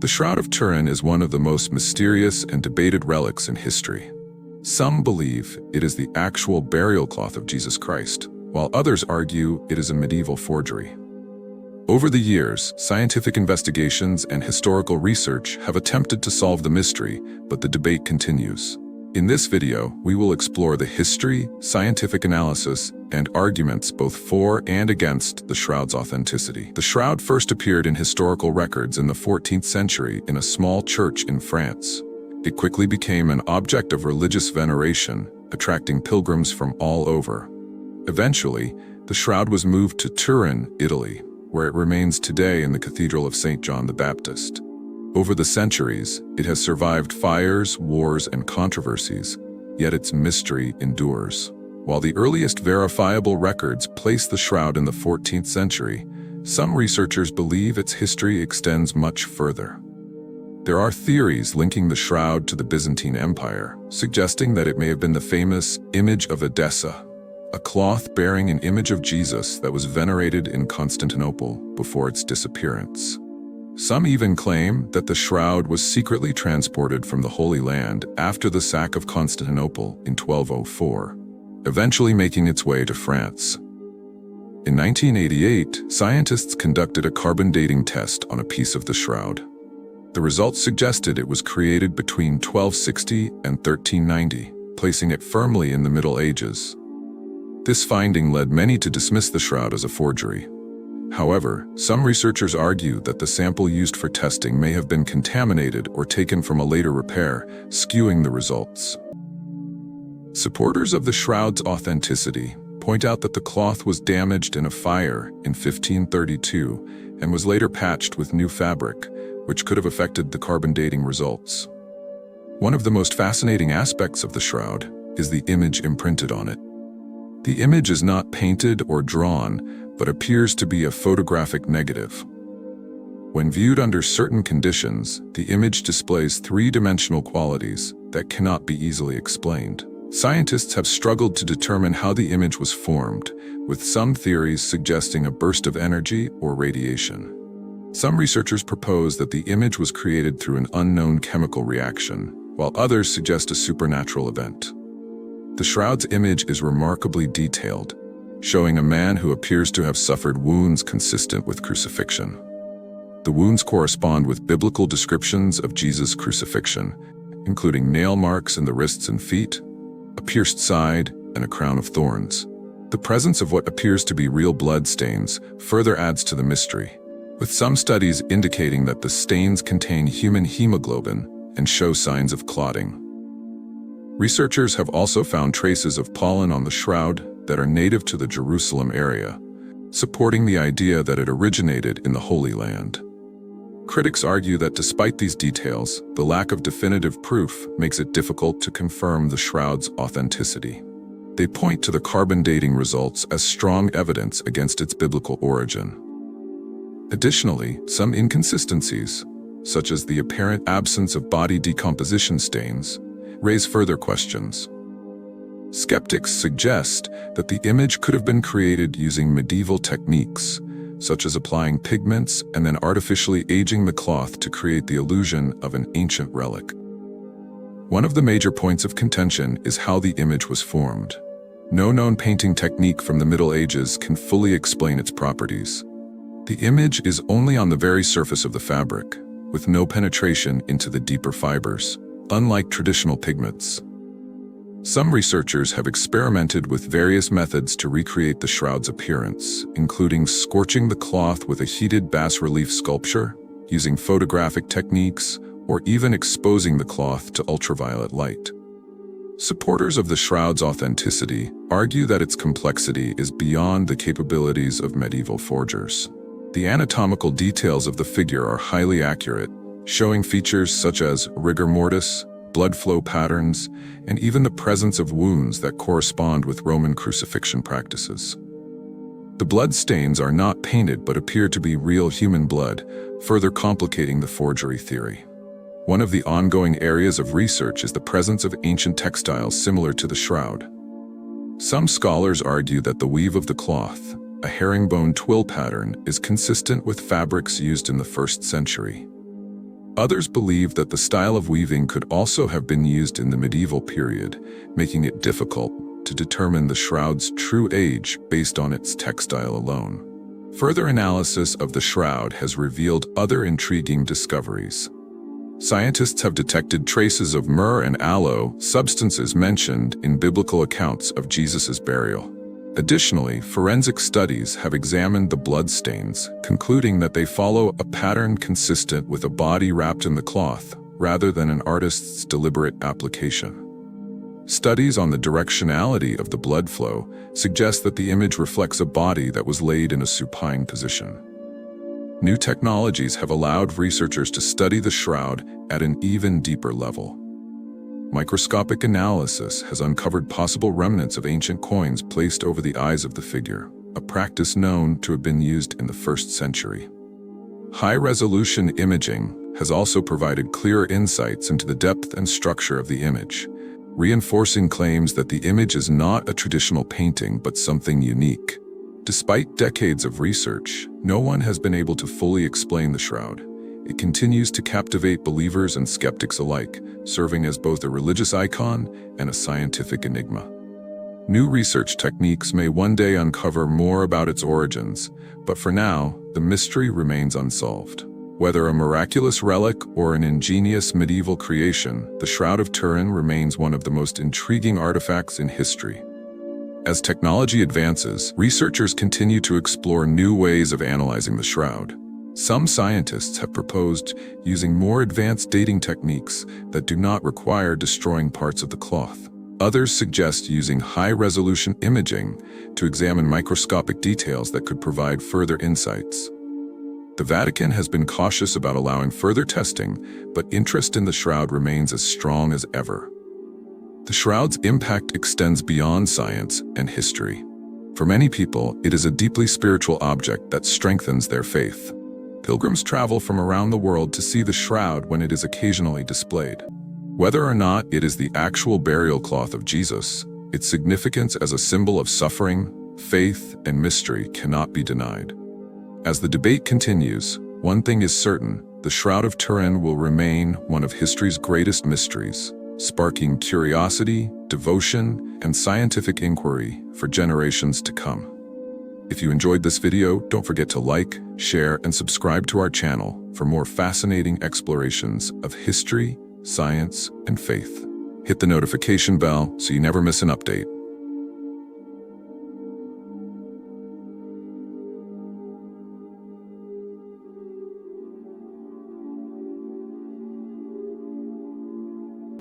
The Shroud of Turin is one of the most mysterious and debated relics in history. Some believe it is the actual burial cloth of Jesus Christ, while others argue it is a medieval forgery. Over the years, scientific investigations and historical research have attempted to solve the mystery, but the debate continues. In this video, we will explore the history, scientific analysis, and arguments both for and against the shroud's authenticity. The shroud first appeared in historical records in the 14th century in a small church in France. It quickly became an object of religious veneration, attracting pilgrims from all over. Eventually, the shroud was moved to Turin, Italy, where it remains today in the Cathedral of St. John the Baptist. Over the centuries, it has survived fires, wars, and controversies, yet its mystery endures. While the earliest verifiable records place the shroud in the 14th century, some researchers believe its history extends much further. There are theories linking the shroud to the Byzantine Empire, suggesting that it may have been the famous image of Edessa, a cloth bearing an image of Jesus that was venerated in Constantinople before its disappearance. Some even claim that the shroud was secretly transported from the Holy Land after the sack of Constantinople in 1204, eventually making its way to France. In 1988, scientists conducted a carbon dating test on a piece of the shroud. The results suggested it was created between 1260 and 1390, placing it firmly in the Middle Ages. This finding led many to dismiss the shroud as a forgery. However, some researchers argue that the sample used for testing may have been contaminated or taken from a later repair, skewing the results. Supporters of the shroud's authenticity point out that the cloth was damaged in a fire in 1532 and was later patched with new fabric, which could have affected the carbon dating results. One of the most fascinating aspects of the shroud is the image imprinted on it. The image is not painted or drawn, but appears to be a photographic negative. When viewed under certain conditions, the image displays three-dimensional qualities that cannot be easily explained. Scientists have struggled to determine how the image was formed, with some theories suggesting a burst of energy or radiation. Some researchers propose that the image was created through an unknown chemical reaction, while others suggest a supernatural event. The shroud's image is remarkably detailed, showing a man who appears to have suffered wounds consistent with crucifixion. The wounds correspond with biblical descriptions of Jesus' crucifixion, including nail marks in the wrists and feet, a pierced side, and a crown of thorns. The presence of what appears to be real blood stains further adds to the mystery, with some studies indicating that the stains contain human hemoglobin and show signs of clotting. Researchers have also found traces of pollen on the shroud that are native to the Jerusalem area, supporting the idea that it originated in the Holy Land. Critics argue that despite these details, the lack of definitive proof makes it difficult to confirm the shroud's authenticity. They point to the carbon dating results as strong evidence against its biblical origin. Additionally, some inconsistencies, such as the apparent absence of body decomposition stains, raise further questions. Skeptics suggest that the image could have been created using medieval techniques, such as applying pigments and then artificially aging the cloth to create the illusion of an ancient relic. One of the major points of contention is how the image was formed. No known painting technique from the Middle Ages can fully explain its properties. The image is only on the very surface of the fabric, with no penetration into the deeper fibers, unlike traditional pigments. Some researchers have experimented with various methods to recreate the shroud's appearance, including scorching the cloth with a heated bas-relief sculpture, using photographic techniques, or even exposing the cloth to ultraviolet light. Supporters of the shroud's authenticity argue that its complexity is beyond the capabilities of medieval forgers. The anatomical details of the figure are highly accurate, showing features such as rigor mortis, blood flow patterns, and even the presence of wounds that correspond with Roman crucifixion practices. The blood stains are not painted but appear to be real human blood, further complicating the forgery theory. One of the ongoing areas of research is the presence of ancient textiles similar to the shroud. Some scholars argue that the weave of the cloth, a herringbone twill pattern, is consistent with fabrics used in the 1st century. Others believe that the style of weaving could also have been used in the medieval period, making it difficult to determine the shroud's true age based on its textile alone. Further analysis of the shroud has revealed other intriguing discoveries. Scientists have detected traces of myrrh and aloe, substances mentioned in biblical accounts of Jesus' burial. Additionally, forensic studies have examined the bloodstains, concluding that they follow a pattern consistent with a body wrapped in the cloth, rather than an artist's deliberate application. Studies on the directionality of the blood flow suggest that the image reflects a body that was laid in a supine position. New technologies have allowed researchers to study the shroud at an even deeper level. Microscopic analysis has uncovered possible remnants of ancient coins placed over the eyes of the figure, a practice known to have been used in the 1st century. High-resolution imaging has also provided clearer insights into the depth and structure of the image, reinforcing claims that the image is not a traditional painting but something unique. Despite decades of research, no one has been able to fully explain the shroud. It continues to captivate believers and skeptics alike, serving as both a religious icon and a scientific enigma. New research techniques may one day uncover more about its origins, but for now, the mystery remains unsolved. Whether a miraculous relic or an ingenious medieval creation, the Shroud of Turin remains one of the most intriguing artifacts in history. As technology advances, researchers continue to explore new ways of analyzing the shroud. Some scientists have proposed using more advanced dating techniques that do not require destroying parts of the cloth. Others suggest using high-resolution imaging to examine microscopic details that could provide further insights. The Vatican has been cautious about allowing further testing, but interest in the shroud remains as strong as ever. The shroud's impact extends beyond science and history. For many people, it is a deeply spiritual object that strengthens their faith. Pilgrims travel from around the world to see the shroud when it is occasionally displayed. Whether or not it is the actual burial cloth of Jesus, its significance as a symbol of suffering, faith, and mystery cannot be denied. As the debate continues, one thing is certain: the Shroud of Turin will remain one of history's greatest mysteries, sparking curiosity, devotion, and scientific inquiry for generations to come. If you enjoyed this video, don't forget to like, share, and subscribe to our channel for more fascinating explorations of history, science, and faith. Hit the notification bell so you never miss an update.